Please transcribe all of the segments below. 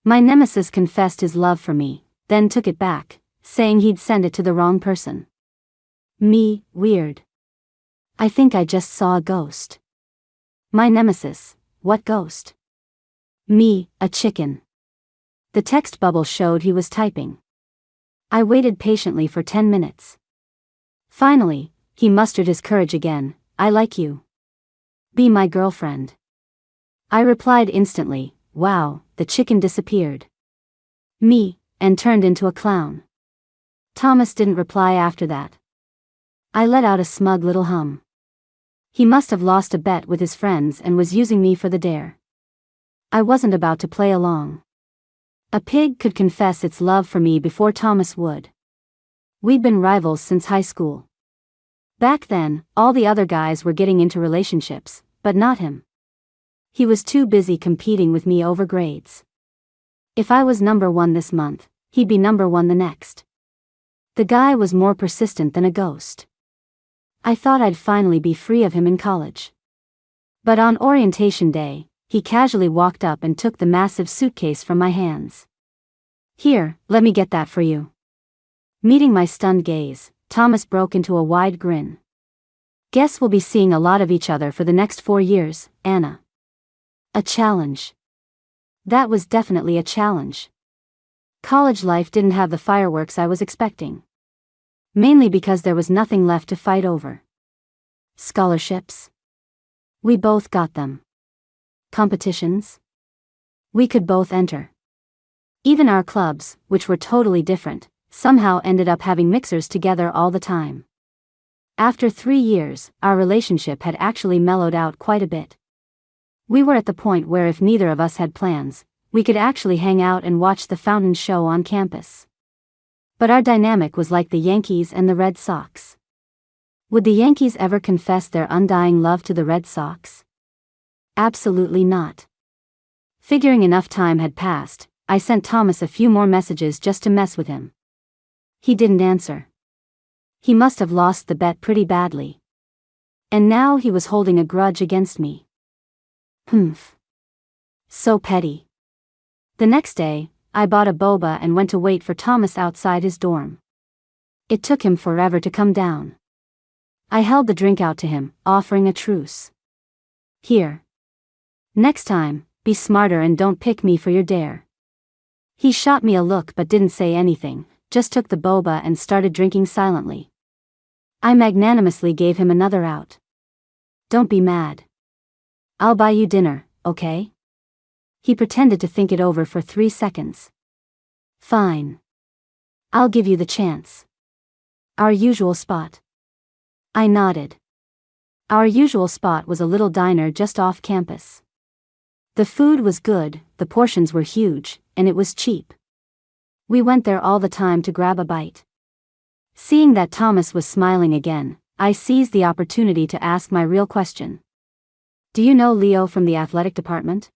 My nemesis confessed his love for me, then took it back, saying he'd send it to the wrong person. Me, weird. I think I just saw a ghost. My nemesis, what ghost? Me, a chicken. The text bubble showed he was typing. I waited patiently for 10 minutes. Finally, he mustered his courage again. I like you. Be my girlfriend. I replied instantly, wow. The chicken disappeared. Me, and turned into a clown. Thomas didn't reply after that. I let out a smug little hum. He must have lost a bet with his friends and was using me for the dare. I wasn't about to play along. A pig could confess its love for me before Thomas would. We'd been rivals since high school. Back then, all the other guys were getting into relationships, but not him. He was too busy competing with me over grades. If I was number 1 this month, he'd be number 1 the next. The guy was more persistent than a ghost. I thought I'd finally be free of him in college. But on orientation day, he casually walked up and took the massive suitcase from my hands. Here, let me get that for you. Meeting my stunned gaze, Thomas broke into a wide grin. Guess we'll be seeing a lot of each other for the next 4 years, Anna. A challenge. That was definitely a challenge. College life didn't have the fireworks I was expecting. Mainly because there was nothing left to fight over. Scholarships? We both got them. Competitions? We could both enter. Even our clubs, which were totally different, somehow ended up having mixers together all the time. After 3 years, our relationship had actually mellowed out quite a bit. We were at the point where if neither of us had plans, we could actually hang out and watch the fountain show on campus. But our dynamic was like the Yankees and the Red Sox. Would the Yankees ever confess their undying love to the Red Sox? Absolutely not. Figuring enough time had passed, I sent Thomas a few more messages just to mess with him. He didn't answer. He must have lost the bet pretty badly. And now he was holding a grudge against me. Humph. So petty. The next day, I bought a boba and went to wait for Thomas outside his dorm. It took him forever to come down. I held the drink out to him, offering a truce. Here. Next time, be smarter and don't pick me for your dare. He shot me a look but didn't say anything, just took the boba and started drinking silently. I magnanimously gave him another out. Don't be mad. I'll buy you dinner, okay? He pretended to think it over for 3 seconds. Fine. I'll give you the chance. Our usual spot. I nodded. Our usual spot was a little diner just off campus. The food was good, the portions were huge, and it was cheap. We went there all the time to grab a bite. Seeing that Thomas was smiling again, I seized the opportunity to ask my real question. Do you know Leo from the athletic department?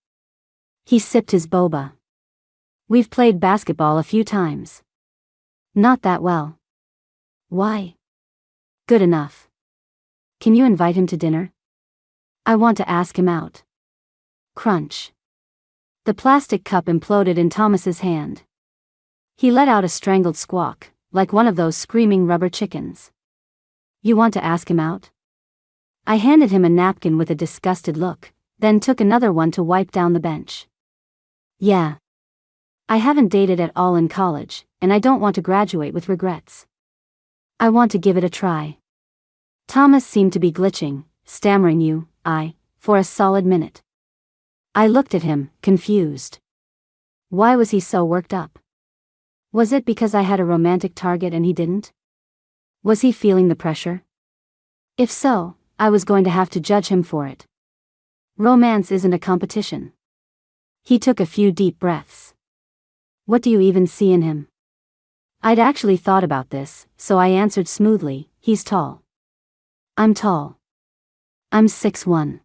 He sipped his boba. We've played basketball a few times. Not that well. Why? Good enough. Can you invite him to dinner? I want to ask him out. Crunch. The plastic cup imploded in Thomas's hand. He let out a strangled squawk, like one of those screaming rubber chickens. You want to ask him out? I handed him a napkin with a disgusted look, then took another one to wipe down the bench. Yeah. I haven't dated at all in college, and I don't want to graduate with regrets. I want to give it a try. Thomas seemed to be glitching, stammering for a solid minute. I looked at him, confused. Why was he so worked up? Was it because I had a romantic target and he didn't? Was he feeling the pressure? If so, I was going to have to judge him for it. Romance isn't a competition. He took a few deep breaths. What do you even see in him? I'd actually thought about this, so I answered smoothly, he's tall. I'm tall. I'm 6'1".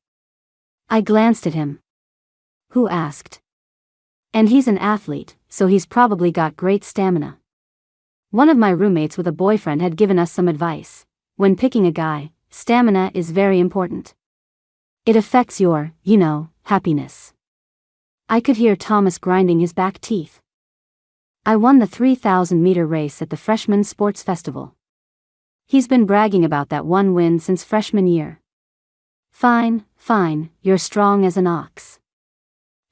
I glanced at him. Who asked? And he's an athlete, so he's probably got great stamina. One of my roommates with a boyfriend had given us some advice. When picking a guy, stamina is very important. It affects your, happiness. I could hear Thomas grinding his back teeth. I won the 3,000-meter race at the Freshman Sports Festival. He's been bragging about that one win since freshman year. Fine, you're strong as an ox.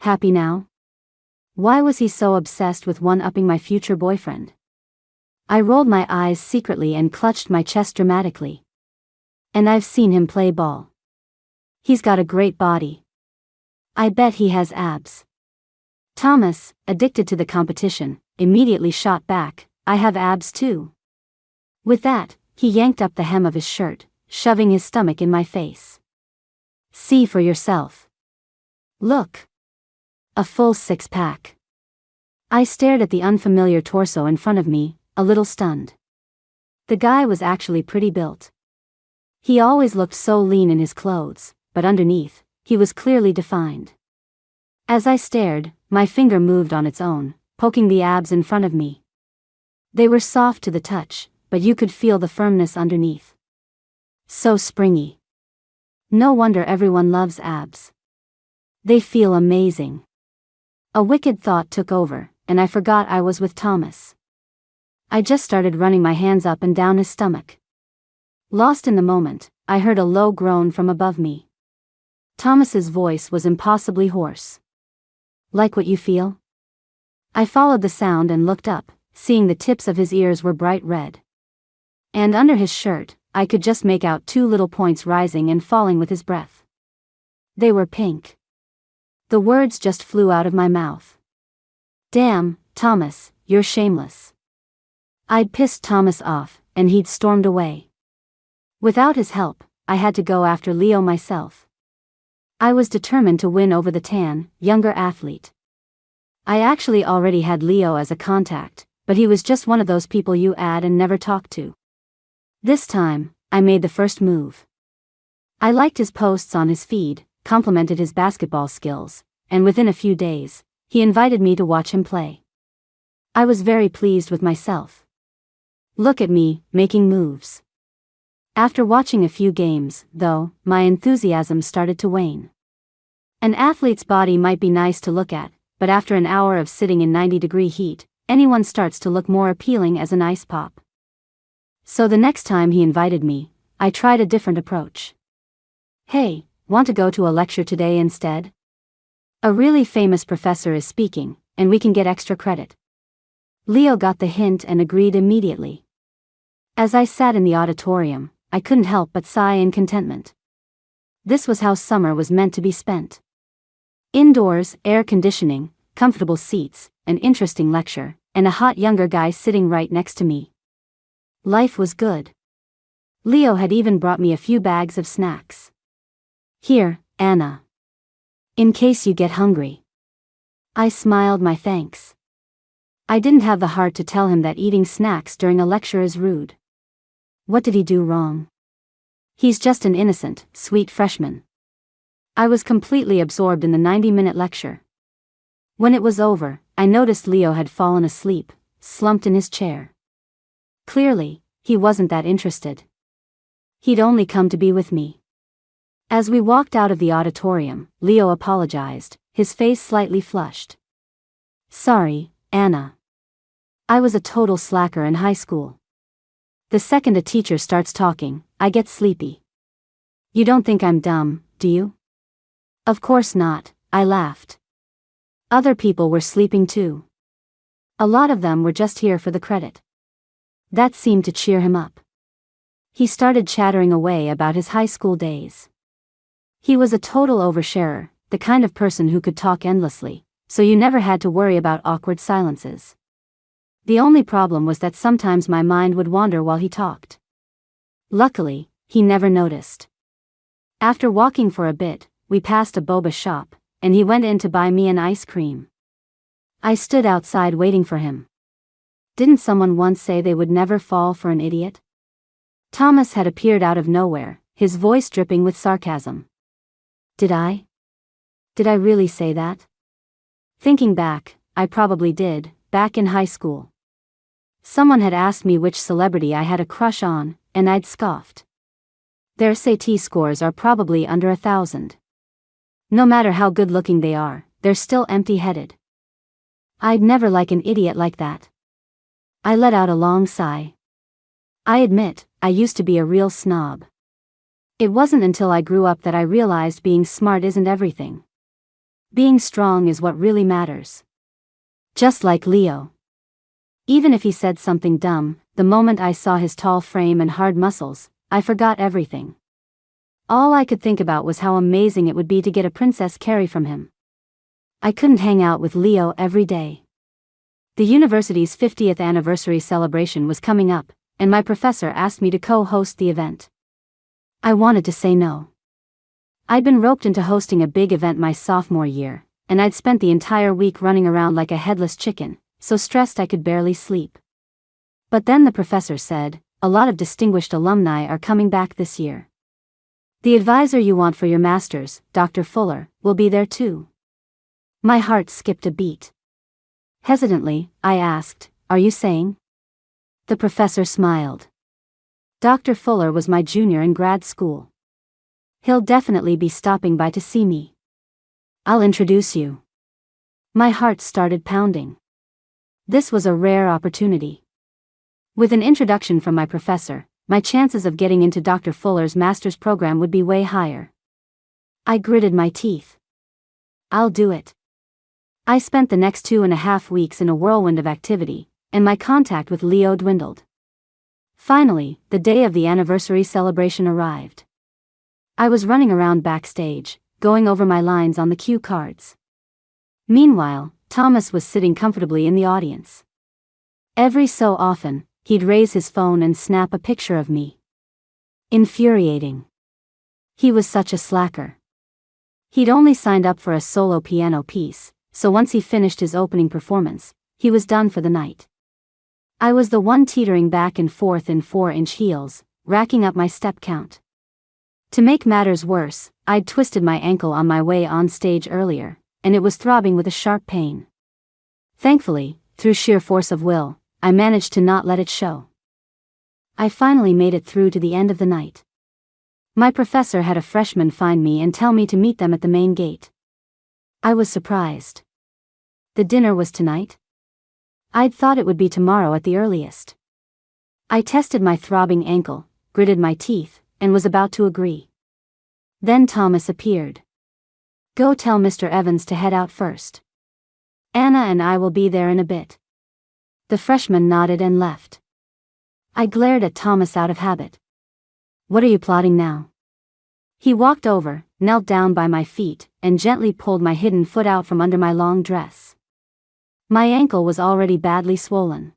Happy now? Why was he so obsessed with one-upping my future boyfriend? I rolled my eyes secretly and clutched my chest dramatically. And I've seen him play ball. He's got a great body. I bet he has abs. Thomas, addicted to the competition, immediately shot back, I have abs too. With that, he yanked up the hem of his shirt, shoving his stomach in my face. See for yourself. Look. A full six-pack. I stared at the unfamiliar torso in front of me, a little stunned. The guy was actually pretty built. He always looked so lean in his clothes, but underneath, he was clearly defined. As I stared, my finger moved on its own, poking the abs in front of me. They were soft to the touch, but you could feel the firmness underneath. So springy. No wonder everyone loves abs. They feel amazing. A wicked thought took over, and I forgot I was with Thomas. I just started running my hands up and down his stomach. Lost in the moment, I heard a low groan from above me. Thomas's voice was impossibly hoarse. Like what you feel? I followed the sound and looked up, seeing the tips of his ears were bright red. And under his shirt, I could just make out two little points rising and falling with his breath. They were pink. The words just flew out of my mouth. Damn, Thomas, you're shameless. I'd pissed Thomas off, and he'd stormed away. Without his help, I had to go after Leo myself. I was determined to win over the tan, younger athlete. I actually already had Leo as a contact, but he was just one of those people you add and never talk to. This time, I made the first move. I liked his posts on his feed, complimented his basketball skills, and within a few days, he invited me to watch him play. I was very pleased with myself. Look at me, making moves. After watching a few games, though, my enthusiasm started to wane. An athlete's body might be nice to look at, but after an hour of sitting in 90-degree heat, anyone starts to look more appealing as an ice pop. So the next time he invited me, I tried a different approach. Hey, want to go to a lecture today instead? A really famous professor is speaking, and we can get extra credit. Leo got the hint and agreed immediately. As I sat in the auditorium, I couldn't help but sigh in contentment. This was how summer was meant to be spent. Indoors, air conditioning, comfortable seats, an interesting lecture, and a hot younger guy sitting right next to me. Life was good. Leo had even brought me a few bags of snacks. Here, Anna. In case you get hungry. I smiled my thanks. I didn't have the heart to tell him that eating snacks during a lecture is rude. What did he do wrong? He's just an innocent, sweet freshman. I was completely absorbed in the 90-minute lecture. When it was over, I noticed Leo had fallen asleep, slumped in his chair. Clearly, he wasn't that interested. He'd only come to be with me. As we walked out of the auditorium, Leo apologized, his face slightly flushed. Sorry, Anna. I was a total slacker in high school. The second a teacher starts talking, I get sleepy. You don't think I'm dumb, do you? Of course not, I laughed. Other people were sleeping too. A lot of them were just here for the credit. That seemed to cheer him up. He started chattering away about his high school days. He was a total oversharer, the kind of person who could talk endlessly, so you never had to worry about awkward silences. The only problem was that sometimes my mind would wander while he talked. Luckily, he never noticed. After walking for a bit, we passed a boba shop, and he went in to buy me an ice cream. I stood outside waiting for him. Didn't someone once say they would never fall for an idiot? Thomas had appeared out of nowhere, his voice dripping with sarcasm. Did I? Did I really say that? Thinking back, I probably did, back in high school. Someone had asked me which celebrity I had a crush on, and I'd scoffed. Their SAT scores are probably under 1,000. No matter how good-looking they are, they're still empty-headed. I'd never like an idiot like that. I let out a long sigh. I admit, I used to be a real snob. It wasn't until I grew up that I realized being smart isn't everything. Being strong is what really matters. Just like Leo. Even if he said something dumb, the moment I saw his tall frame and hard muscles, I forgot everything. All I could think about was how amazing it would be to get a Princess Carrie from him. I couldn't hang out with Leo every day. The university's 50th anniversary celebration was coming up, and my professor asked me to co-host the event. I wanted to say no. I'd been roped into hosting a big event my sophomore year, and I'd spent the entire week running around like a headless chicken, so stressed I could barely sleep. But then the professor said, "A lot of distinguished alumni are coming back this year. The advisor you want for your master's, Dr. Fuller, will be there too." My heart skipped a beat. Hesitantly, I asked, "Are you saying?" The professor smiled. "Dr. Fuller was my junior in grad school. He'll definitely be stopping by to see me. I'll introduce you." My heart started pounding. This was a rare opportunity. With an introduction from my professor, my chances of getting into Dr. Fuller's master's program would be way higher. I gritted my teeth. I'll do it. I spent the next 2.5 weeks in a whirlwind of activity, and my contact with Leo dwindled. Finally, the day of the anniversary celebration arrived. I was running around backstage, going over my lines on the cue cards. Meanwhile, Thomas was sitting comfortably in the audience. Every so often, he'd raise his phone and snap a picture of me. Infuriating. He was such a slacker. He'd only signed up for a solo piano piece, so once he finished his opening performance, he was done for the night. I was the one teetering back and forth in 4-inch heels, racking up my step count. To make matters worse, I'd twisted my ankle on my way on stage earlier, and it was throbbing with a sharp pain. Thankfully, through sheer force of will, I managed to not let it show. I finally made it through to the end of the night. My professor had a freshman find me and tell me to meet them at the main gate. I was surprised. The dinner was tonight? I'd thought it would be tomorrow at the earliest. I tested my throbbing ankle, gritted my teeth, and was about to agree. Then Thomas appeared. "Go tell Mr. Evans to head out first. Anna and I will be there in a bit." The freshman nodded and left. I glared at Thomas out of habit. "What are you plotting now?" He walked over, knelt down by my feet, and gently pulled my hidden foot out from under my long dress. My ankle was already badly swollen.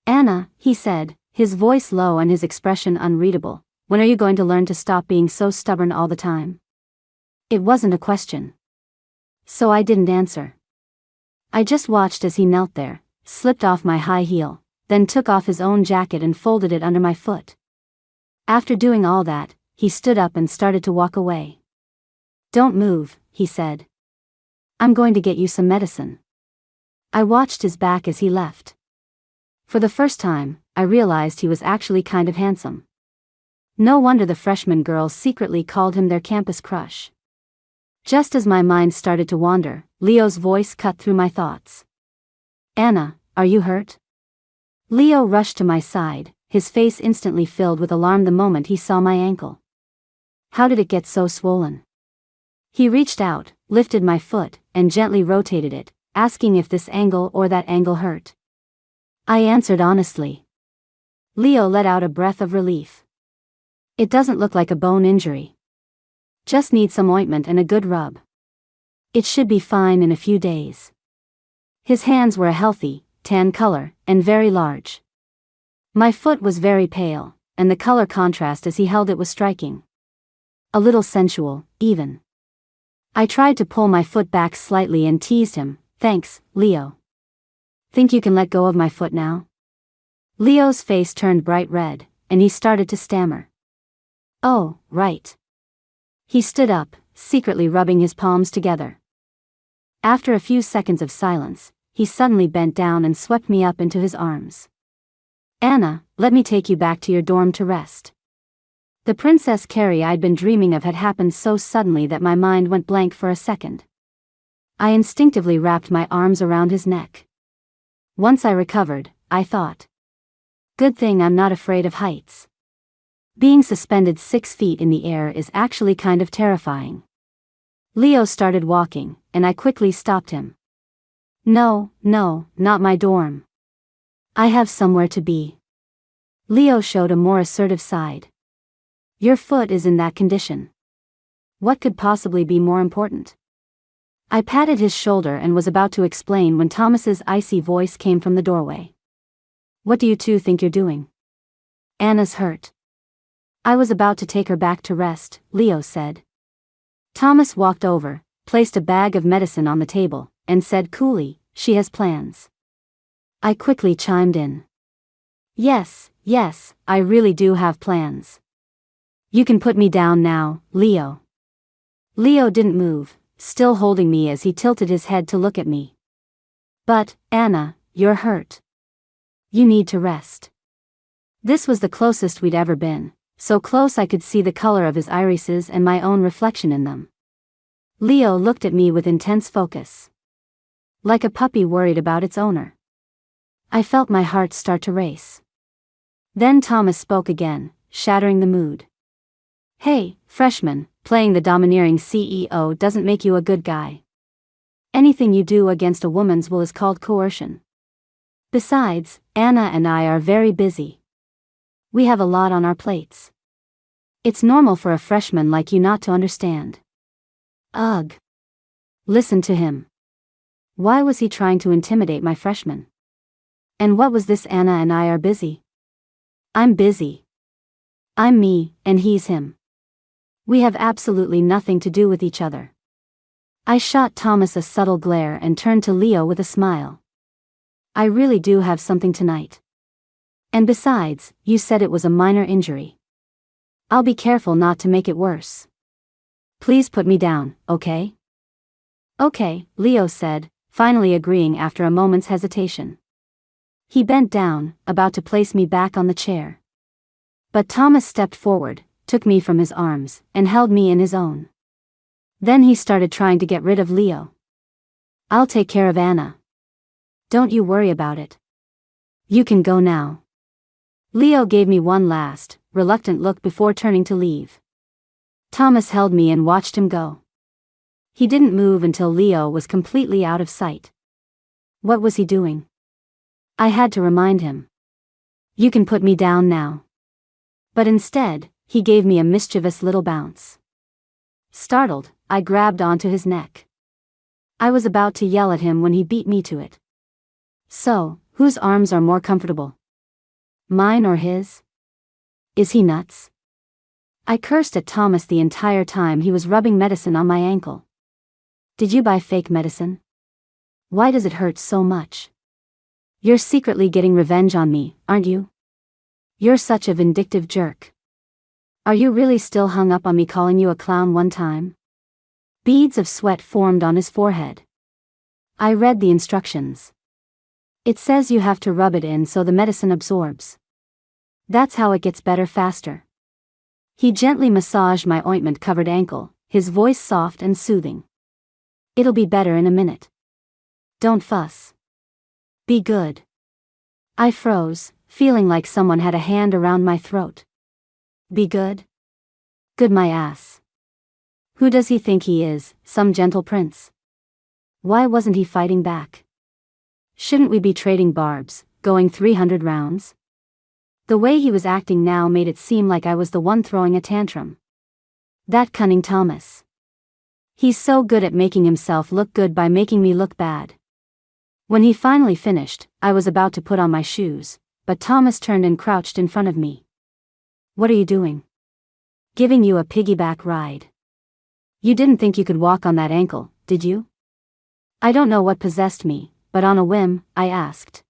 "Anna," he said, his voice low and his expression unreadable, "when are you going to learn to stop being so stubborn all the time?" It wasn't a question. So I didn't answer. I just watched as he knelt there, slipped off my high heel, then took off his own jacket and folded it under my foot. After doing all that, he stood up and started to walk away. "Don't move," he said. "I'm going to get you some medicine." I watched his back as he left. For the first time, I realized he was actually kind of handsome. No wonder the freshman girls secretly called him their campus crush. Just as my mind started to wander, Leo's voice cut through my thoughts. "Anna, are you hurt?" Leo rushed to my side, his face instantly filled with alarm the moment he saw my ankle. "How did it get so swollen?" He reached out, lifted my foot, and gently rotated it, asking if this angle or that angle hurt. I answered honestly. Leo let out a breath of relief. "It doesn't look like a bone injury. Just need some ointment and a good rub. It should be fine in a few days." His hands were a healthy, tan color, and very large. My foot was very pale, and the color contrast as he held it was striking. A little sensual, even. I tried to pull my foot back slightly and teased him, "Thanks, Leo. Think you can let go of my foot now?" Leo's face turned bright red, and he started to stammer. "Oh, right." He stood up, secretly rubbing his palms together. After a few seconds of silence, he suddenly bent down and swept me up into his arms. "Anna, let me take you back to your dorm to rest." The Princess Carrie I'd been dreaming of had happened so suddenly that my mind went blank for a second. I instinctively wrapped my arms around his neck. Once I recovered, I thought. Good thing I'm not afraid of heights. Being suspended 6 feet in the air is actually kind of terrifying. Leo started walking, and I quickly stopped him. No, not my dorm. I have somewhere to be. Leo showed a more assertive side. Your foot is in that condition. What could possibly be more important? I patted his shoulder and was about to explain when Thomas's icy voice came from the doorway. What do you two think you're doing? Anna's hurt. I was about to take her back to rest, Leo said. Thomas walked over, placed a bag of medicine on the table, and said coolly, she has plans. I quickly chimed in. Yes, I really do have plans. You can put me down now, Leo. Leo didn't move, still holding me as he tilted his head to look at me. But, Anna, you're hurt. You need to rest. This was the closest we'd ever been, so close I could see the color of his irises and my own reflection in them. Leo looked at me with intense focus. Like a puppy worried about its owner. I felt my heart start to race. Then Thomas spoke again, shattering the mood. Hey, freshman, playing the domineering CEO doesn't make you a good guy. Anything you do against a woman's will is called coercion. Besides, Anna and I are very busy. We have a lot on our plates. It's normal for a freshman like you not to understand. Ugh. Listen to him. Why was he trying to intimidate my freshman? And what was this Anna and I are busy? I'm busy. I'm me, and he's him. We have absolutely nothing to do with each other. I shot Thomas a subtle glare and turned to Leo with a smile. I really do have something tonight. And besides, you said it was a minor injury. I'll be careful not to make it worse. Please put me down, okay? Okay, Leo said, finally agreeing after a moment's hesitation. He bent down, about to place me back on the chair. But Thomas stepped forward, took me from his arms, and held me in his own. Then he started trying to get rid of Leo. I'll take care of Anna. Don't you worry about it. You can go now. Leo gave me one last, reluctant look before turning to leave. Thomas held me and watched him go. He didn't move until Leo was completely out of sight. What was he doing? I had to remind him. You can put me down now. But instead, he gave me a mischievous little bounce. Startled, I grabbed onto his neck. I was about to yell at him when he beat me to it. So, whose arms are more comfortable? Mine or his? Is he nuts? I cursed at Thomas the entire time he was rubbing medicine on my ankle. Did you buy fake medicine? Why does it hurt so much? You're secretly getting revenge on me, aren't you? You're such a vindictive jerk. Are you really still hung up on me calling you a clown one time? Beads of sweat formed on his forehead. I read the instructions. It says you have to rub it in so the medicine absorbs. That's how it gets better faster. He gently massaged my ointment-covered ankle, his voice soft and soothing. It'll be better in a minute. Don't fuss. Be good. I froze, feeling like someone had a hand around my throat. Be good? Good my ass. Who does he think he is, some gentle prince? Why wasn't he fighting back? Shouldn't we be trading barbs, going 300 rounds? The way he was acting now made it seem like I was the one throwing a tantrum. That cunning Thomas. He's so good at making himself look good by making me look bad. When he finally finished, I was about to put on my shoes, but Thomas turned and crouched in front of me. What are you doing? Giving you a piggyback ride. You didn't think you could walk on that ankle, did you? I don't know what possessed me, but on a whim, I asked.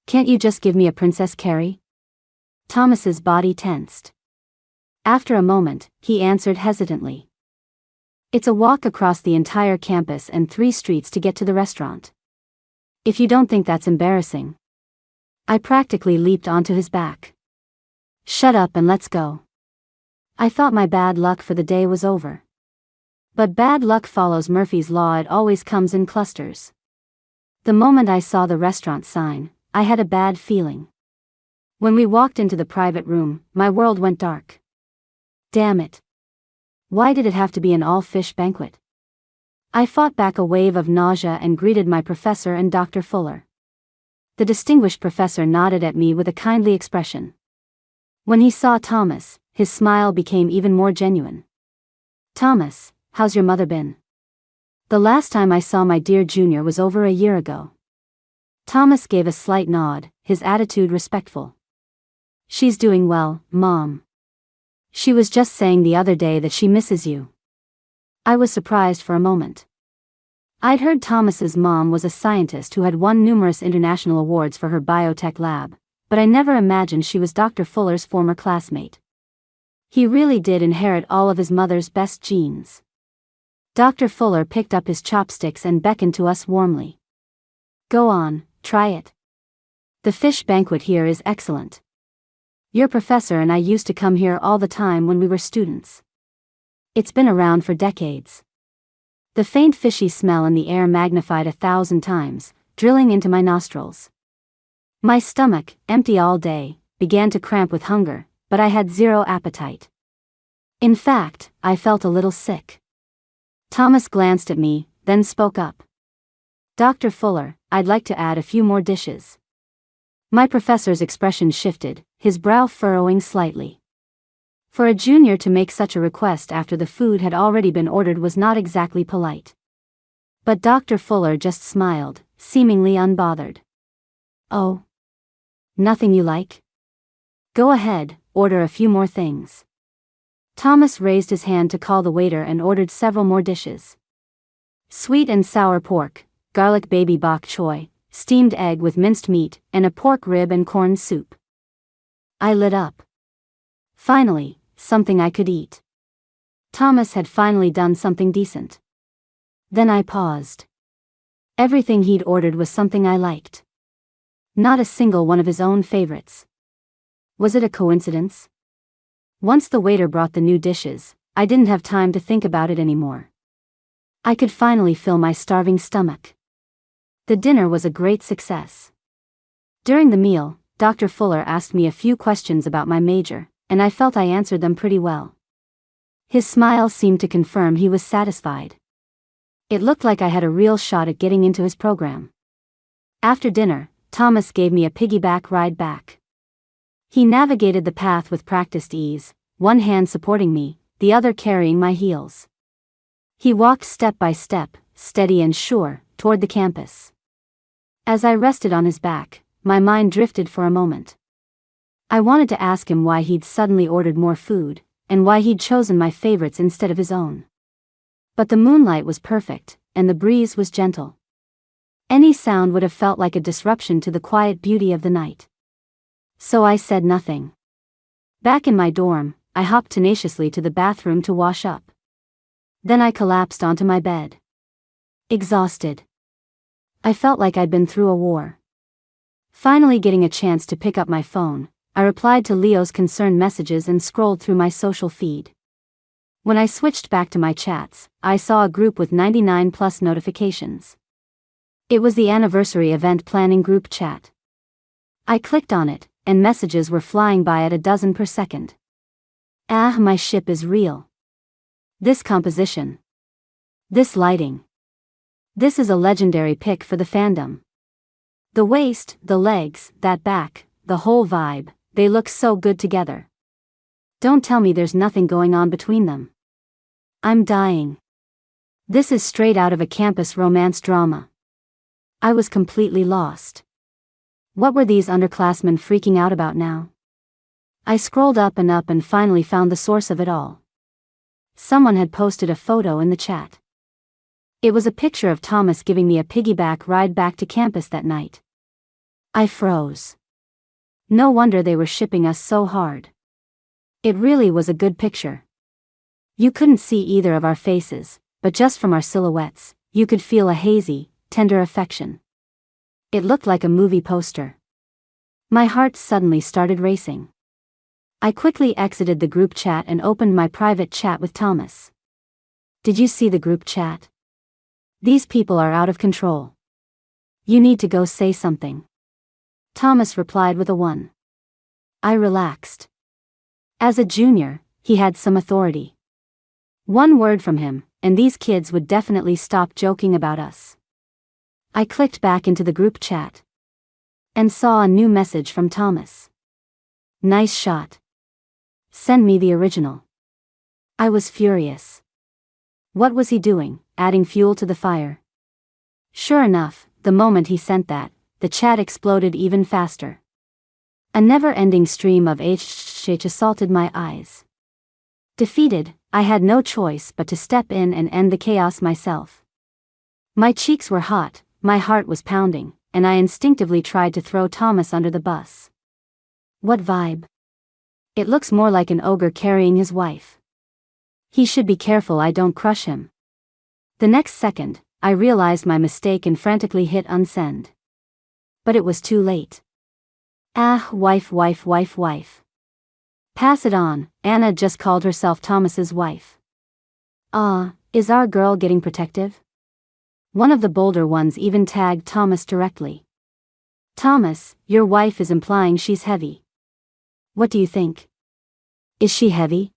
Can't you just give me a Princess Carrie? Thomas's body tensed. After a moment, he answered hesitantly. It's a walk across the entire campus and 3 streets to get to the restaurant. If you don't think that's embarrassing. I practically leaped onto his back. Shut up and let's go. I thought my bad luck for the day was over. But bad luck follows Murphy's Law, it always comes in clusters. The moment I saw the restaurant sign, I had a bad feeling. When we walked into the private room, my world went dark. Damn it. Why did it have to be an all-fish banquet? I fought back a wave of nausea and greeted my professor and Dr. Fuller. The distinguished professor nodded at me with a kindly expression. When he saw Thomas, his smile became even more genuine. "Thomas, how's your mother been?" "The last time I saw my dear junior was over a year ago." Thomas gave a slight nod, his attitude respectful. "She's doing well, Mom. She was just saying the other day that she misses you." I was surprised for a moment. I'd heard Thomas's mom was a scientist who had won numerous international awards for her biotech lab, but I never imagined she was Dr. Fuller's former classmate. He really did inherit all of his mother's best genes. Dr. Fuller picked up his chopsticks and beckoned to us warmly. "Go on, try it. The fish banquet here is excellent. Your professor and I used to come here all the time when we were students. It's been around for decades." The faint fishy smell in the air magnified 1,000 times, drilling into my nostrils. My stomach, empty all day, began to cramp with hunger, but I had zero appetite. In fact, I felt a little sick. Thomas glanced at me, then spoke up. "Dr. Fuller, I'd like to add a few more dishes." My professor's expression shifted, his brow furrowing slightly. For a junior to make such a request after the food had already been ordered was not exactly polite. But Dr. Fuller just smiled, seemingly unbothered. "Oh. Nothing you like? Go ahead, order a few more things." Thomas raised his hand to call the waiter and ordered several more dishes. Sweet and sour pork, garlic baby bok choy, steamed egg with minced meat, and a pork rib and corn soup. I lit up. Finally, something I could eat. Thomas had finally done something decent. Then I paused. Everything he'd ordered was something I liked. Not a single one of his own favorites. Was it a coincidence? Once the waiter brought the new dishes, I didn't have time to think about it anymore. I could finally fill my starving stomach. The dinner was a great success. During the meal, Dr. Fuller asked me a few questions about my major, and I felt I answered them pretty well. His smile seemed to confirm he was satisfied. It looked like I had a real shot at getting into his program. After dinner, Thomas gave me a piggyback ride back. He navigated the path with practiced ease, one hand supporting me, the other carrying my heels. He walked step by step, steady and sure, toward the campus. As I rested on his back, my mind drifted for a moment. I wanted to ask him why he'd suddenly ordered more food, and why he'd chosen my favorites instead of his own. But the moonlight was perfect, and the breeze was gentle. Any sound would have felt like a disruption to the quiet beauty of the night. So I said nothing. Back in my dorm, I hopped tenaciously to the bathroom to wash up. Then I collapsed onto my bed. Exhausted. I felt like I'd been through a war. Finally getting a chance to pick up my phone, I replied to Leo's concerned messages and scrolled through my social feed. When I switched back to my chats, I saw a group with 99+ notifications. It was the anniversary event planning group chat. I clicked on it, and messages were flying by at a dozen per second. Ah, my ship is real. This composition. This lighting. This is a legendary pick for the fandom. The waist, the legs, that back, the whole vibe, they look so good together. Don't tell me there's nothing going on between them. I'm dying. This is straight out of a campus romance drama. I was completely lost. What were these underclassmen freaking out about now? I scrolled up and finally found the source of it all. Someone had posted a photo in the chat. It was a picture of Thomas giving me a piggyback ride back to campus that night. I froze. No wonder they were shipping us so hard. It really was a good picture. You couldn't see either of our faces, but just from our silhouettes, you could feel a hazy, tender affection. It looked like a movie poster. My heart suddenly started racing. I quickly exited the group chat and opened my private chat with Thomas. Did you see the group chat? These people are out of control. You need to go say something. Thomas replied with a 1. I relaxed. As a junior, he had some authority. One word from him, and these kids would definitely stop joking about us. I clicked back into the group chat and saw a new message from Thomas. Nice shot. Send me the original. I was furious. What was he doing, adding fuel to the fire? Sure enough, the moment he sent that, the chat exploded even faster. A never-ending stream of HH assaulted my eyes. Defeated, I had no choice but to step in and end the chaos myself. My cheeks were hot, my heart was pounding, and I instinctively tried to throw Thomas under the bus. What vibe? It looks more like an ogre carrying his wife. He should be careful I don't crush him. The next second, I realized my mistake and frantically hit unsend. But it was too late. Ah, wife. Pass it on, Anna just called herself Thomas's wife. Is our girl getting protective? One of the bolder ones even tagged Thomas directly. Thomas, your wife is implying she's heavy. What do you think? Is she heavy?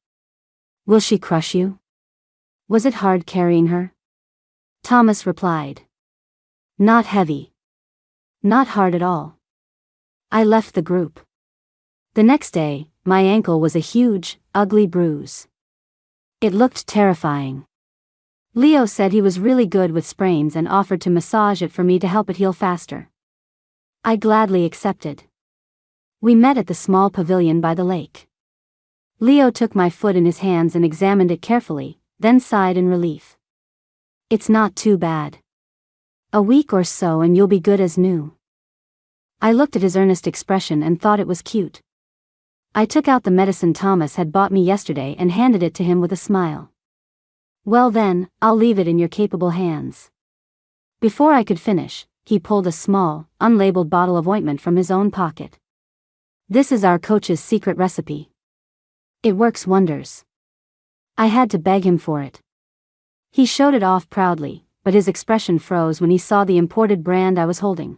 Will she crush you? Was it hard carrying her? Thomas replied. Not heavy. Not hard at all. I left the group. The next day, my ankle was a huge, ugly bruise. It looked terrifying. Leo said he was really good with sprains and offered to massage it for me to help it heal faster. I gladly accepted. We met at the small pavilion by the lake. Leo took my foot in his hands and examined it carefully, then sighed in relief. It's not too bad. A week or so and you'll be good as new. I looked at his earnest expression and thought it was cute. I took out the medicine Thomas had bought me yesterday and handed it to him with a smile. Well then, I'll leave it in your capable hands. Before I could finish, he pulled a small, unlabeled bottle of ointment from his own pocket. This is our coach's secret recipe. It works wonders. I had to beg him for it. He showed it off proudly, but his expression froze when he saw the imported brand I was holding.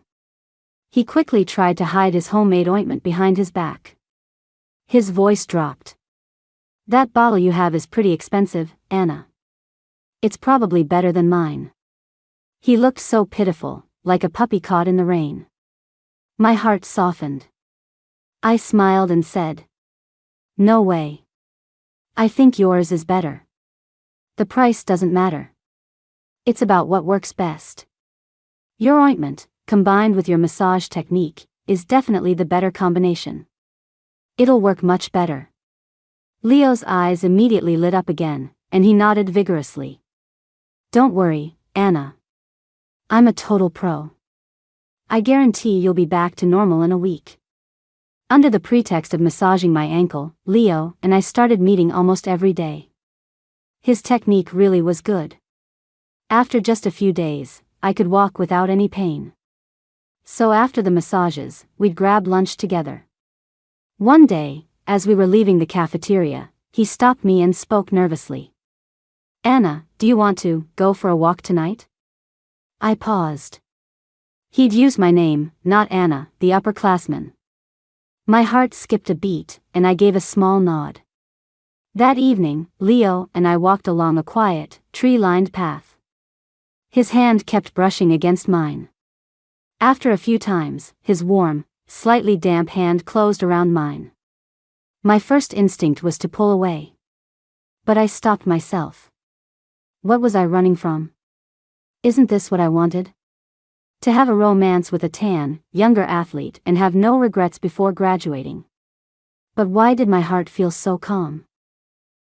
He quickly tried to hide his homemade ointment behind his back. His voice dropped. That bottle you have is pretty expensive, Anna. It's probably better than mine. He looked so pitiful, like a puppy caught in the rain. My heart softened. I smiled and said, no way. I think yours is better. The price doesn't matter. It's about what works best. Your ointment, combined with your massage technique, is definitely the better combination. It'll work much better. Leo's eyes immediately lit up again, and he nodded vigorously. Don't worry, Anna. I'm a total pro. I guarantee you'll be back to normal in a week. Under the pretext of massaging my ankle, Leo and I started meeting almost every day. His technique really was good. After just a few days, I could walk without any pain. So after the massages, we'd grab lunch together. One day, as we were leaving the cafeteria, he stopped me and spoke nervously. Anna, do you want to go for a walk tonight? I paused. He'd used my name, not Anna, the upperclassman. My heart skipped a beat, and I gave a small nod. That evening, Leo and I walked along a quiet, tree-lined path. His hand kept brushing against mine. After a few times, his warm, slightly damp hand closed around mine. My first instinct was to pull away. But I stopped myself. What was I running from? Isn't this what I wanted? To have a romance with a tan, younger athlete and have no regrets before graduating. But why did my heart feel so calm?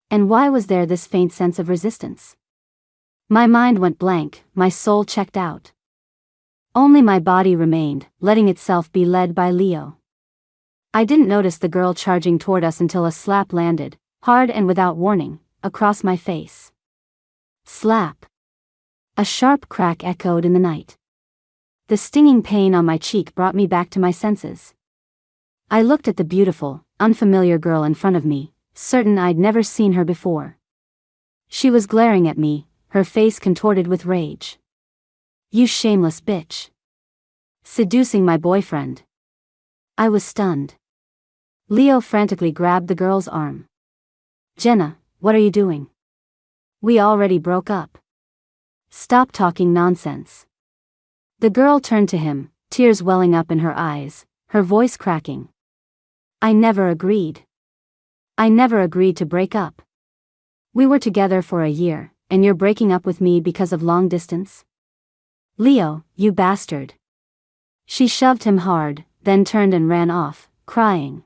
And why was there this faint sense of resistance? My mind went blank, my soul checked out. Only my body remained, letting itself be led by Leo. I didn't notice the girl charging toward us until a slap landed, hard and without warning, across my face. Slap. A sharp crack echoed in the night. The stinging pain on my cheek brought me back to my senses. I looked at the beautiful, unfamiliar girl in front of me, certain I'd never seen her before. She was glaring at me, her face contorted with rage. You shameless bitch. Seducing my boyfriend. I was stunned. Leo frantically grabbed the girl's arm. Jenna, what are you doing? We already broke up. Stop talking nonsense. The girl turned to him, tears welling up in her eyes, her voice cracking. I never agreed. I never agreed to break up. We were together for a year, and you're breaking up with me because of long distance? Leo, you bastard. She shoved him hard, then turned and ran off, crying.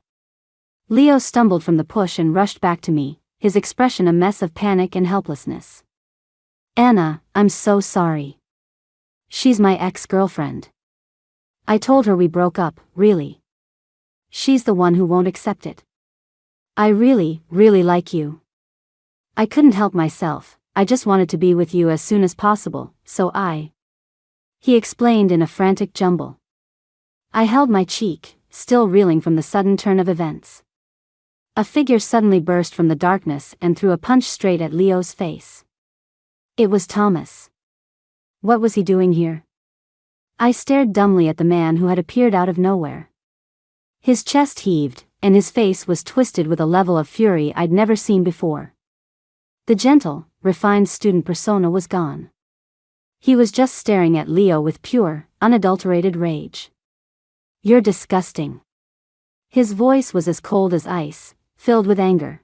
Leo stumbled from the push and rushed back to me, his expression a mess of panic and helplessness. Anna, I'm so sorry. She's my ex-girlfriend. I told her we broke up, really. She's the one who won't accept it. I really, really like you. I couldn't help myself, I just wanted to be with you as soon as possible, so He explained in a frantic jumble. I held my cheek, still reeling from the sudden turn of events. A figure suddenly burst from the darkness and threw a punch straight at Leo's face. It was Thomas. What was he doing here? I stared dumbly at the man who had appeared out of nowhere. His chest heaved, and his face was twisted with a level of fury I'd never seen before. The gentle, refined student persona was gone. He was just staring at Leo with pure, unadulterated rage. You're disgusting. His voice was as cold as ice, filled with anger.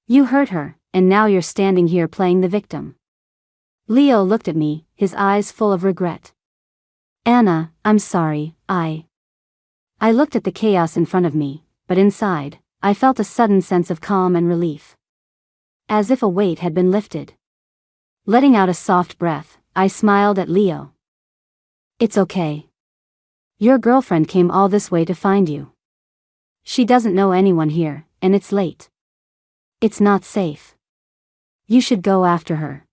You hurt her, and now you're standing here playing the victim. Leo looked at me, his eyes full of regret. Anna, I'm sorry, I looked at the chaos in front of me, but inside, I felt a sudden sense of calm and relief. As if a weight had been lifted. Letting out a soft breath, I smiled at Leo. It's okay. Your girlfriend came all this way to find you. She doesn't know anyone here, and it's late. It's not safe. You should go after her.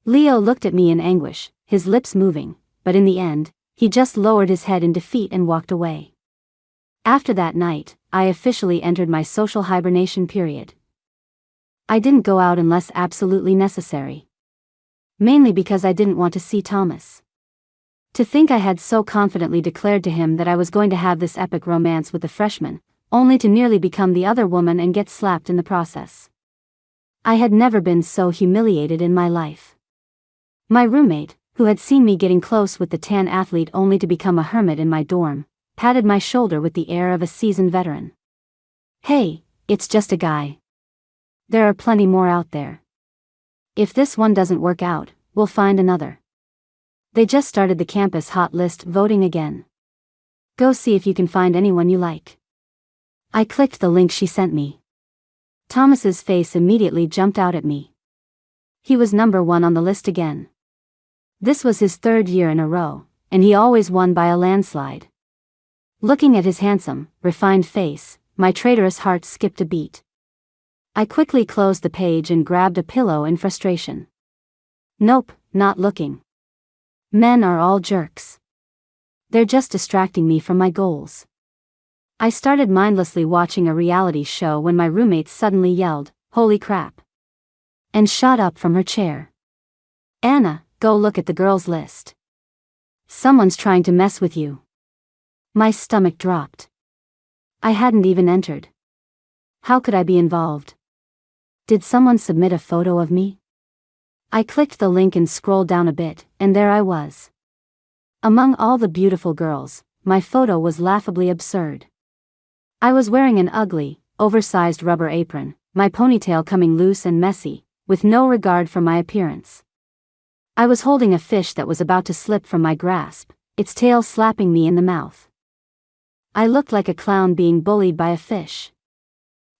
Leo looked at me in anguish, his lips moving, but in the end, he just lowered his head in defeat and walked away. After that night, I officially entered my social hibernation period. I didn't go out unless absolutely necessary. Mainly because I didn't want to see Thomas. To think I had so confidently declared to him that I was going to have this epic romance with the freshman, only to nearly become the other woman and get slapped in the process. I had never been so humiliated in my life. My roommate, who had seen me getting close with the tan athlete only to become a hermit in my dorm, patted my shoulder with the air of a seasoned veteran. Hey, it's just a guy. There are plenty more out there. If this one doesn't work out, we'll find another. They just started the campus hot list voting again. Go see if you can find anyone you like. I clicked the link she sent me. Thomas's face immediately jumped out at me. He was number 1 on the list again. This was his 3rd year in a row, and he always won by a landslide. Looking at his handsome, refined face, my traitorous heart skipped a beat. I quickly closed the page and grabbed a pillow in frustration. Nope, not looking. Men are all jerks. They're just distracting me from my goals. I started mindlessly watching a reality show when my roommate suddenly yelled, "Holy crap!" and shot up from her chair. Anna, go look at the girls' list. Someone's trying to mess with you. My stomach dropped. I hadn't even entered. How could I be involved? Did someone submit a photo of me? I clicked the link and scrolled down a bit, and there I was. Among all the beautiful girls, my photo was laughably absurd. I was wearing an ugly, oversized rubber apron, my ponytail coming loose and messy, with no regard for my appearance. I was holding a fish that was about to slip from my grasp, its tail slapping me in the mouth. I looked like a clown being bullied by a fish.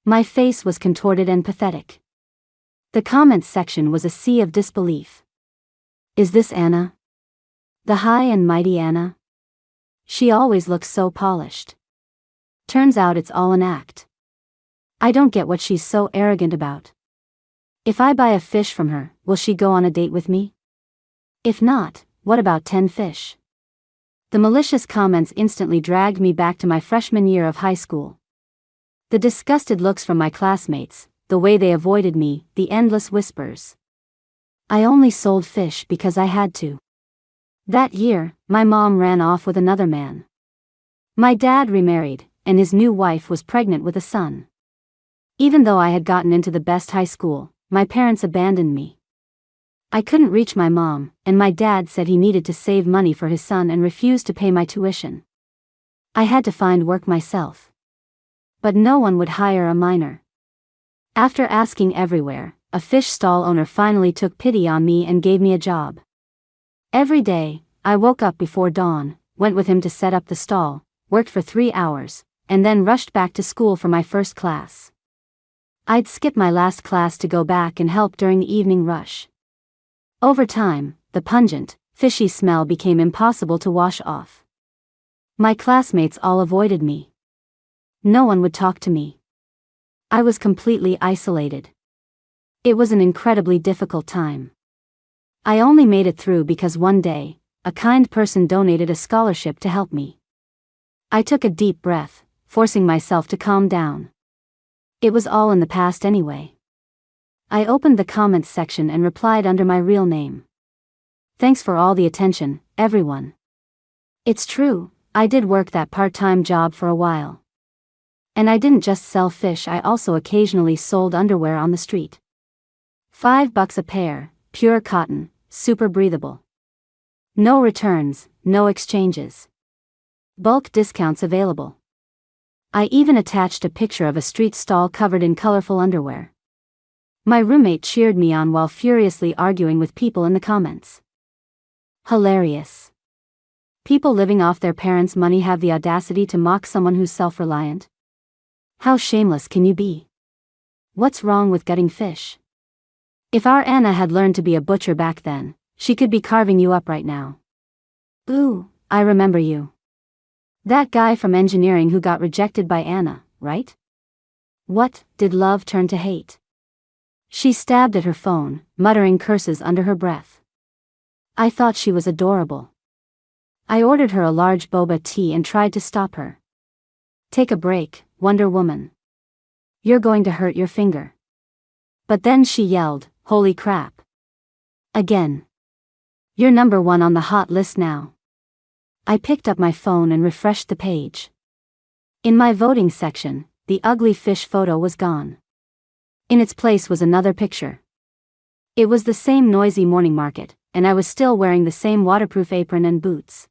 My face was contorted and pathetic. The comments section was a sea of disbelief. Is this Anna? The high and mighty Anna? She always looks so polished. Turns out it's all an act. I don't get what she's so arrogant about. If I buy a fish from her, will she go on a date with me? If not, what about 10 fish? The malicious comments instantly dragged me back to my freshman year of high school. The disgusted looks from my classmates, the way they avoided me, the endless whispers. I only sold fish because I had to. That year, my mom ran off with another man. My dad remarried, and his new wife was pregnant with a son. Even though I had gotten into the best high school, my parents abandoned me. I couldn't reach my mom, and my dad said he needed to save money for his son and refused to pay my tuition. I had to find work myself. But no one would hire a minor. After asking everywhere, a fish stall owner finally took pity on me and gave me a job. Every day, I woke up before dawn, went with him to set up the stall, worked for 3 hours, and then rushed back to school for my first class. I'd skip my last class to go back and help during the evening rush. Over time, the pungent, fishy smell became impossible to wash off. My classmates all avoided me. No one would talk to me. I was completely isolated. It was an incredibly difficult time. I only made it through because one day, a kind person donated a scholarship to help me. I took a deep breath, forcing myself to calm down. It was all in the past anyway. I opened the comments section and replied under my real name. Thanks for all the attention, everyone. It's true, I did work that part-time job for a while. And I didn't just sell fish, I also occasionally sold underwear on the street. $5 a pair, pure cotton, super breathable. No returns, no exchanges. Bulk discounts available. I even attached a picture of a street stall covered in colorful underwear. My roommate cheered me on while furiously arguing with people in the comments. Hilarious. People living off their parents' money have the audacity to mock someone who's self-reliant. How shameless can you be? What's wrong with gutting fish? If our Anna had learned to be a butcher back then, she could be carving you up right now. Ooh, I remember you. That guy from engineering who got rejected by Anna, right? What, did love turn to hate? She stabbed at her phone, muttering curses under her breath. I thought she was adorable. I ordered her a large boba tea and tried to stop her. Take a break, Wonder Woman. You're going to hurt your finger. But then she yelled, holy crap. Again. You're #1 on the hot list now. I picked up my phone and refreshed the page. In my voting section, the ugly fish photo was gone. In its place was another picture. It was the same noisy morning market, and I was still wearing the same waterproof apron and boots.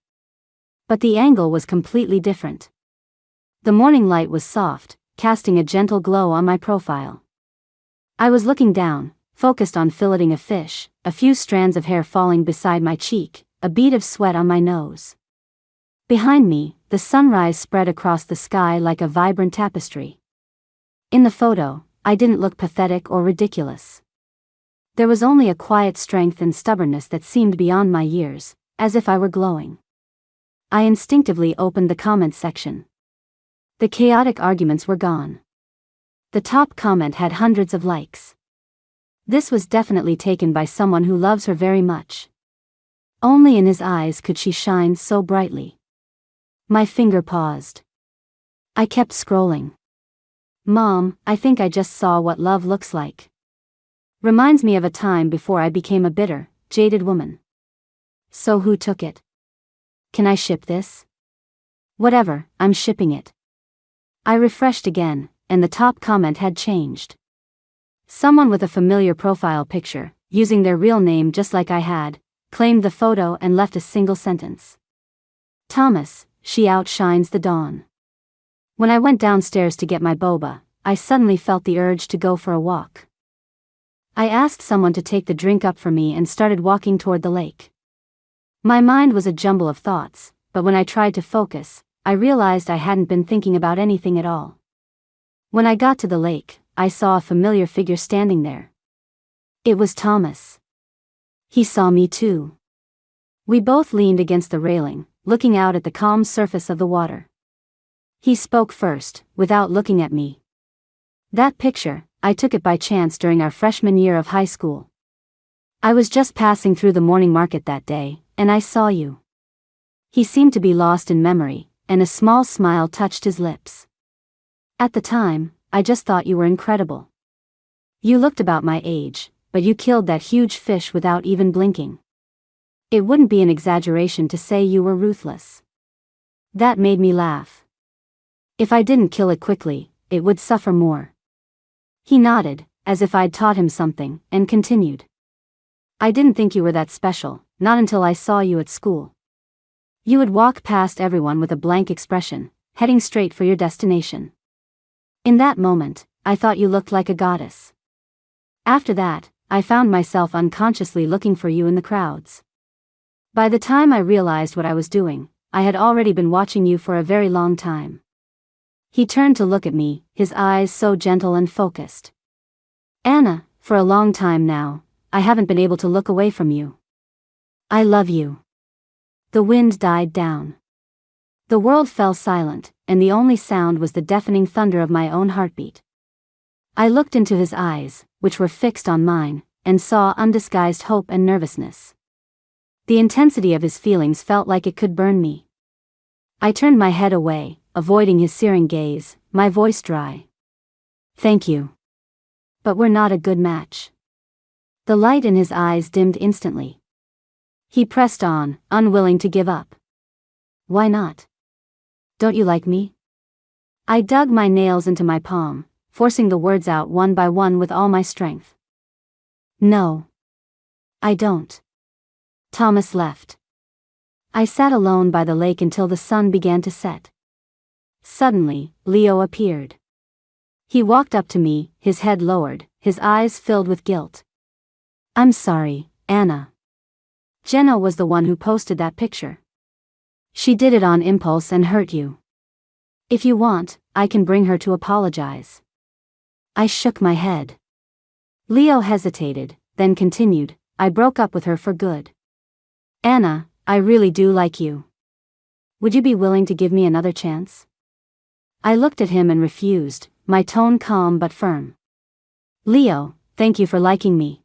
But the angle was completely different. The morning light was soft, casting a gentle glow on my profile. I was looking down, focused on filleting a fish, a few strands of hair falling beside my cheek, a bead of sweat on my nose. Behind me, the sunrise spread across the sky like a vibrant tapestry. In the photo, I didn't look pathetic or ridiculous. There was only a quiet strength and stubbornness that seemed beyond my years, as if I were glowing. I instinctively opened the comments section. The chaotic arguments were gone. The top comment had hundreds of likes. This was definitely taken by someone who loves her very much. Only in his eyes could she shine so brightly. My finger paused. I kept scrolling. Mom, I think I just saw what love looks like. Reminds me of a time before I became a bitter, jaded woman. So who took it? Can I ship this? Whatever, I'm shipping it. I refreshed again, and the top comment had changed. Someone with a familiar profile picture, using their real name just like I had, claimed the photo and left a single sentence. Thomas, she outshines the dawn. When I went downstairs to get my boba, I suddenly felt the urge to go for a walk. I asked someone to take the drink up for me and started walking toward the lake. My mind was a jumble of thoughts, but when I tried to focus, I realized I hadn't been thinking about anything at all. When I got to the lake, I saw a familiar figure standing there. It was Thomas. He saw me too. We both leaned against the railing, looking out at the calm surface of the water. He spoke first, without looking at me. That picture, I took it by chance during our freshman year of high school. I was just passing through the morning market that day, and I saw you. He seemed to be lost in memory, and a small smile touched his lips. At the time, I just thought you were incredible. You looked about my age, but but you killed that huge fish without even blinking. It wouldn't be an exaggeration to say you were ruthless. That made me laugh. If I didn't kill it quickly, it would suffer more. He nodded, as if I'd taught him something, and continued. I didn't think you were that special, not until I saw you at school. You would walk past everyone with a blank expression, heading straight for your destination. In that moment, I thought you looked like a goddess. After that, I found myself unconsciously looking for you in the crowds. By the time I realized what I was doing, I had already been watching you for a very long time. He turned to look at me, his eyes so gentle and focused. Anna, for a long time now, I haven't been able to look away from you. I love you. The wind died down. The world fell silent, and the only sound was the deafening thunder of my own heartbeat. I looked into his eyes, which were fixed on mine, and saw undisguised hope and nervousness. The intensity of his feelings felt like it could burn me. I turned my head away, avoiding his searing gaze, my voice dry. Thank you. But we're not a good match. The light in his eyes dimmed instantly. He pressed on, unwilling to give up. Why not? Don't you like me? I dug my nails into my palm, forcing the words out one by one with all my strength. No. I don't. Thomas left. I sat alone by the lake until the sun began to set. Suddenly, Leo appeared. He walked up to me, his head lowered, his eyes filled with guilt. I'm sorry, Anna. Jenna was the one who posted that picture. She did it on impulse and hurt you. If you want, I can bring her to apologize. I shook my head. Leo hesitated, then continued, I broke up with her for good. Anna, I really do like you. Would you be willing to give me another chance? I looked at him and refused, my tone calm but firm. Leo, thank you for liking me.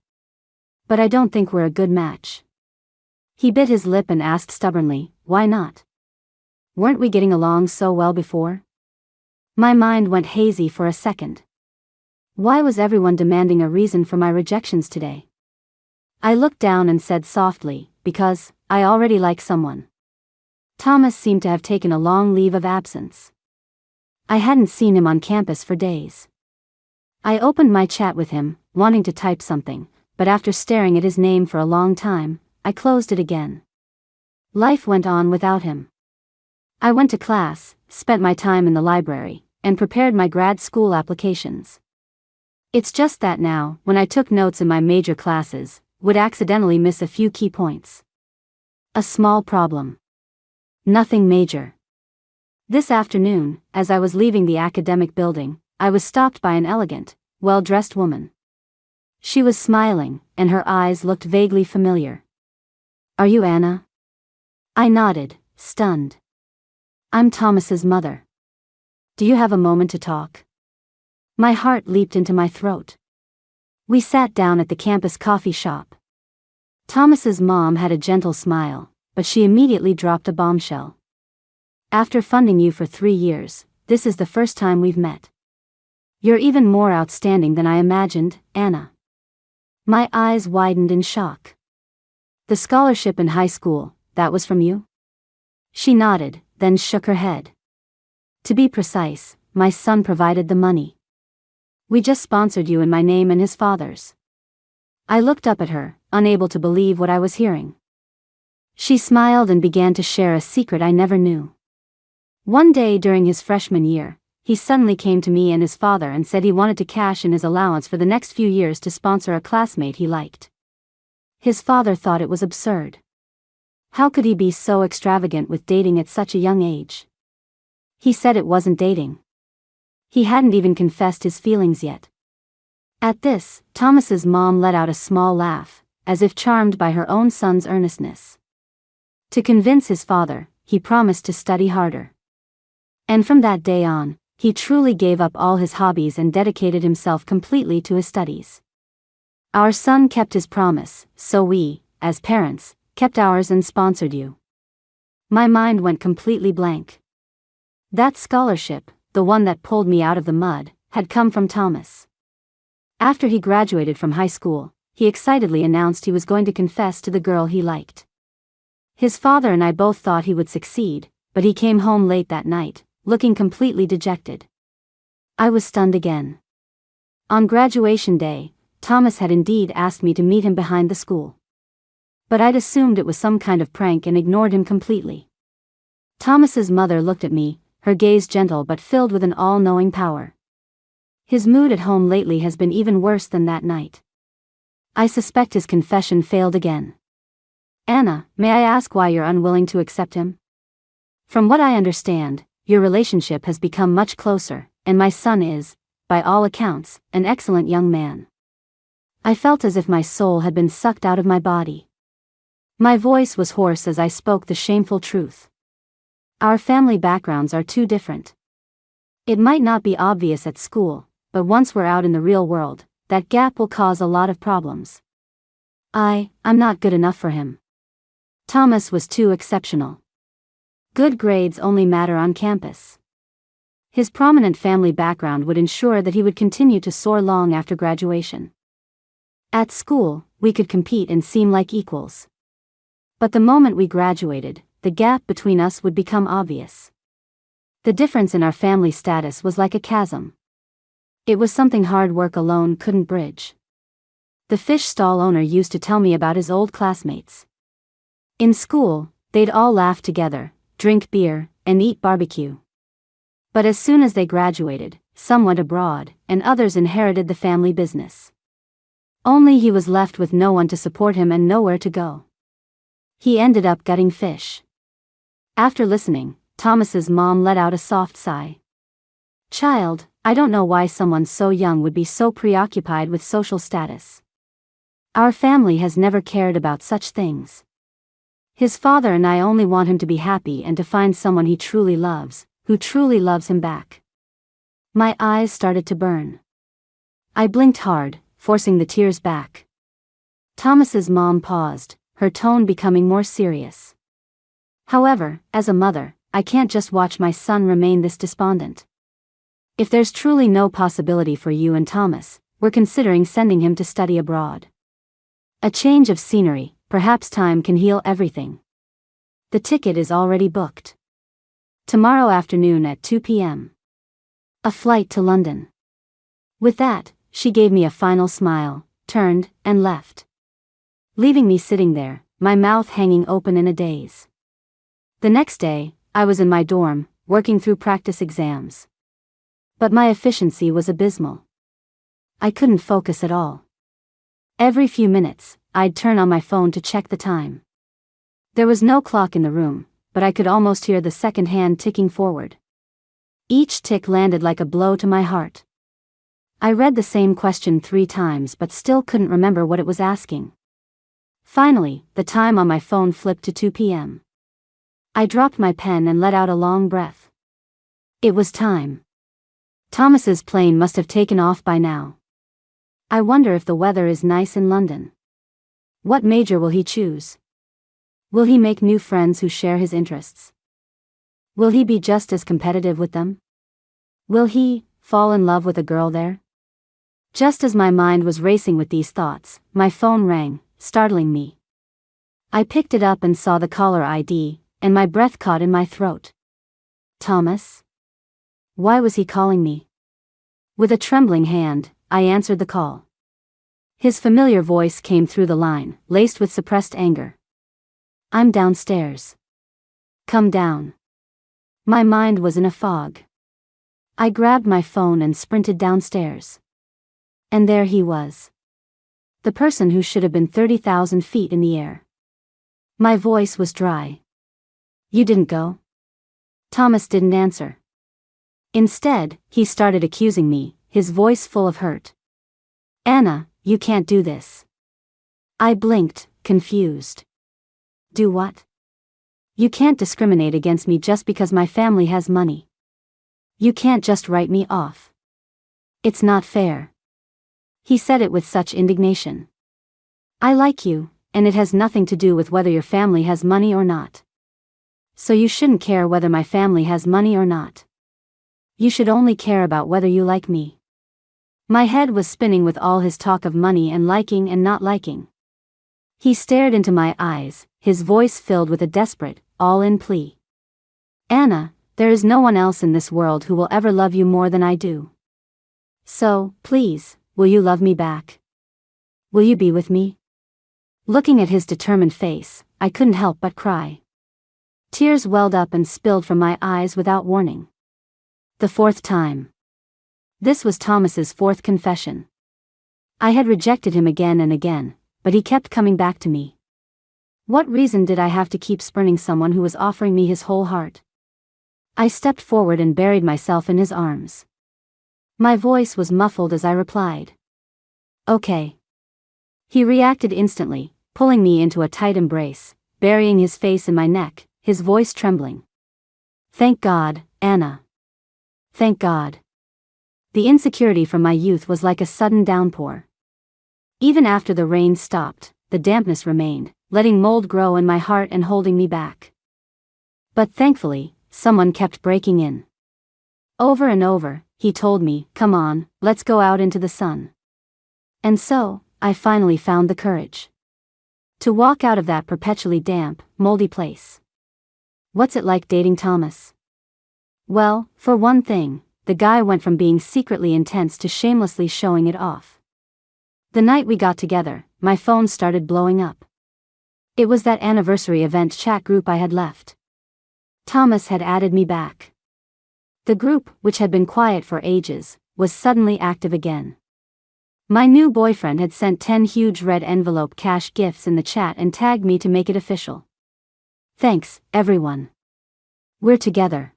But I don't think we're a good match. He bit his lip and asked stubbornly, why not? Weren't we getting along so well before? My mind went hazy for a second. Why was everyone demanding a reason for my rejections today? I looked down and said softly, because I already like someone. Thomas seemed to have taken a long leave of absence. I hadn't seen him on campus for days. I opened my chat with him, wanting to type something, but after staring at his name for a long time, I closed it again. Life went on without him. I went to class, spent my time in the library, and prepared my grad school applications. It's just that now, when I took notes in my major classes, would accidentally miss a few key points. A small problem. Nothing major. This afternoon, as I was leaving the academic building, I was stopped by an elegant, well-dressed woman. She was smiling, and her eyes looked vaguely familiar. Are you Anna? I nodded, stunned. I'm Thomas's mother. Do you have a moment to talk? My heart leaped into my throat. We sat down at the campus coffee shop. Thomas's mom had a gentle smile, but she immediately dropped a bombshell. After funding you for 3 years, this is the first time we've met. You're even more outstanding than I imagined, Anna. My eyes widened in shock. The scholarship in high school, that was from you? She nodded, then shook her head. To be precise, my son provided the money. We just sponsored you in my name and his father's. I looked up at her, unable to believe what I was hearing. She smiled and began to share a secret I never knew. One day during his freshman year, he suddenly came to me and his father and said he wanted to cash in his allowance for the next few years to sponsor a classmate he liked. His father thought it was absurd. How could he be so extravagant with dating at such a young age? He said it wasn't dating. He hadn't even confessed his feelings yet. At this, Thomas's mom let out a small laugh, as if charmed by her own son's earnestness. To convince his father, he promised to study harder. And from that day on, he truly gave up all his hobbies and dedicated himself completely to his studies. Our son kept his promise, so we, as parents, kept ours and sponsored you. My mind went completely blank. That scholarship, the one that pulled me out of the mud, had come from Thomas. After he graduated from high school, he excitedly announced he was going to confess to the girl he liked. His father and I both thought he would succeed, but he came home late that night, looking completely dejected. I was stunned again. On graduation day, Thomas had indeed asked me to meet him behind the school. But I'd assumed it was some kind of prank and ignored him completely. Thomas's mother looked at me, her gaze gentle but filled with an all-knowing power. His mood at home lately has been even worse than that night. I suspect his confession failed again. Anna, may I ask why you're unwilling to accept him? From what I understand, your relationship has become much closer, and my son is, by all accounts, an excellent young man. I felt as if my soul had been sucked out of my body. My voice was hoarse as I spoke the shameful truth. Our family backgrounds are too different. It might not be obvious at school, but once we're out in the real world, that gap will cause a lot of problems. I'm not good enough for him. Thomas was too exceptional. Good grades only matter on campus. His prominent family background would ensure that he would continue to soar long after graduation. At school, we could compete and seem like equals. But the moment we graduated, the gap between us would become obvious. The difference in our family status was like a chasm. It was something hard work alone couldn't bridge. The fish stall owner used to tell me about his old classmates. In school, they'd all laugh together, drink beer, and eat barbecue. But as soon as they graduated, some went abroad, and others inherited the family business. Only he was left with no one to support him and nowhere to go. He ended up gutting fish. After listening, Thomas's mom let out a soft sigh. Child, I don't know why someone so young would be so preoccupied with social status. Our family has never cared about such things. His father and I only want him to be happy and to find someone he truly loves, who truly loves him back. My eyes started to burn. I blinked hard, forcing the tears back. Thomas's mom paused, her tone becoming more serious. However, as a mother, I can't just watch my son remain this despondent. If there's truly no possibility for you and Thomas, we're considering sending him to study abroad. A change of scenery, perhaps time can heal everything. The ticket is already booked. Tomorrow afternoon at 2 p.m. A flight to London. With that, she gave me a final smile, turned, and left. Leaving me sitting there, my mouth hanging open in a daze. The next day, I was in my dorm, working through practice exams. But my efficiency was abysmal. I couldn't focus at all. Every few minutes, I'd turn on my phone to check the time. There was no clock in the room, but I could almost hear the second hand ticking forward. Each tick landed like a blow to my heart. I read the same question 3 times but still couldn't remember what it was asking. Finally, the time on my phone flipped to 2 p.m. I dropped my pen and let out a long breath. It was time. Thomas's plane must have taken off by now. I wonder if the weather is nice in London. What major will he choose? Will he make new friends who share his interests? Will he be just as competitive with them? Will he fall in love with a girl there? Just as my mind was racing with these thoughts, my phone rang, startling me. I picked it up and saw the caller ID, and my breath caught in my throat. Thomas? Why was he calling me? With a trembling hand, I answered the call. His familiar voice came through the line, laced with suppressed anger. I'm downstairs. Come down. My mind was in a fog. I grabbed my phone and sprinted downstairs. And there he was. The person who should have been 30,000 feet in the air. My voice was dry. You didn't go? Thomas didn't answer. Instead, he started accusing me, his voice full of hurt. Anna, you can't do this. I blinked, confused. Do what? You can't discriminate against me just because my family has money. You can't just write me off. It's not fair. He said it with such indignation. I like you, and it has nothing to do with whether your family has money or not. So you shouldn't care whether my family has money or not. You should only care about whether you like me. My head was spinning with all his talk of money and liking and not liking. He stared into my eyes, his voice filled with a desperate, all-in plea. Anna, there is no one else in this world who will ever love you more than I do. So, please, will you love me back? Will you be with me? Looking at his determined face, I couldn't help but cry. Tears welled up and spilled from my eyes without warning. The fourth time. This was Thomas's fourth confession. I had rejected him again and again, but he kept coming back to me. What reason did I have to keep spurning someone who was offering me his whole heart? I stepped forward and buried myself in his arms. My voice was muffled as I replied. Okay. He reacted instantly, pulling me into a tight embrace, burying his face in my neck, his voice trembling. Thank God, Anna. Thank God. The insecurity from my youth was like a sudden downpour. Even after the rain stopped, the dampness remained, letting mold grow in my heart and holding me back. But thankfully, someone kept breaking in. Over and over, he told me, come on, let's go out into the sun. And so, I finally found the courage to walk out of that perpetually damp, moldy place. What's it like dating Thomas? Well, for one thing, the guy went from being secretly intense to shamelessly showing it off. The night we got together, my phone started blowing up. It was that anniversary event chat group I had left. Thomas had added me back. The group, which had been quiet for ages, was suddenly active again. My new boyfriend had sent 10 huge red envelope cash gifts in the chat and tagged me to make it official. Thanks, everyone. We're together.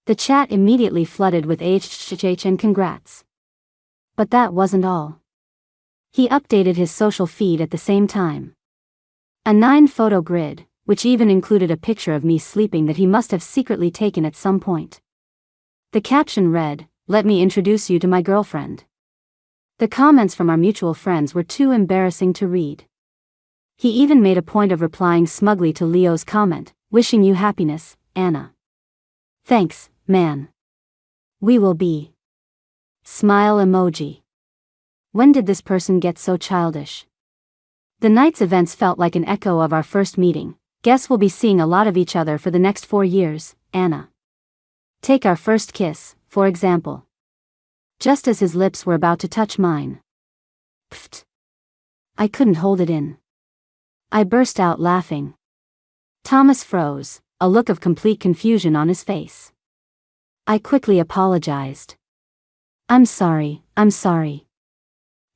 The chat immediately flooded with HHH and congrats. But that wasn't all. He updated his social feed at the same time. A 9-photo grid, which even included a picture of me sleeping that he must have secretly taken at some point. The caption read, "Let me introduce you to my girlfriend." The comments from our mutual friends were too embarrassing to read. He even made a point of replying smugly to Leo's comment, "Wishing you happiness, Anna." Thanks, man. We will be. Smile emoji. When did this person get so childish? The night's events felt like an echo of our first meeting. Guess we'll be seeing a lot of each other for the next 4 years, Anna. Take our first kiss, for example. Just as his lips were about to touch mine. Pfft. I couldn't hold it in. I burst out laughing. Thomas froze, a look of complete confusion on his face. I quickly apologized. I'm sorry.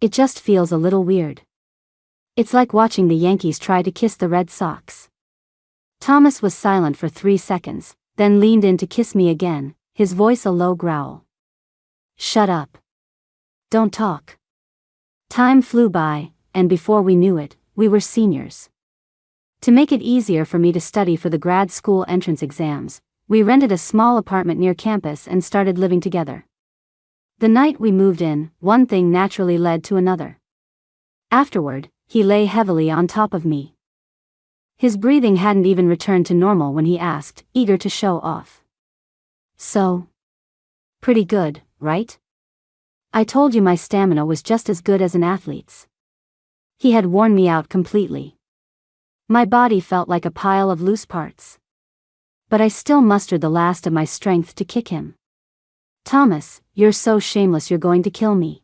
It just feels a little weird. It's like watching the Yankees try to kiss the Red Sox. Thomas was silent for 3 seconds, then leaned in to kiss me again, his voice a low growl. Shut up. Don't talk. Time flew by, and before we knew it, we were seniors. To make it easier for me to study for the grad school entrance exams, we rented a small apartment near campus and started living together. The night we moved in, one thing naturally led to another. Afterward, he lay heavily on top of me. His breathing hadn't even returned to normal when he asked, eager to show off. So? Pretty good, right? I told you my stamina was just as good as an athlete's. He had worn me out completely. My body felt like a pile of loose parts. But I still mustered the last of my strength to kick him. Thomas, you're so shameless you're going to kill me.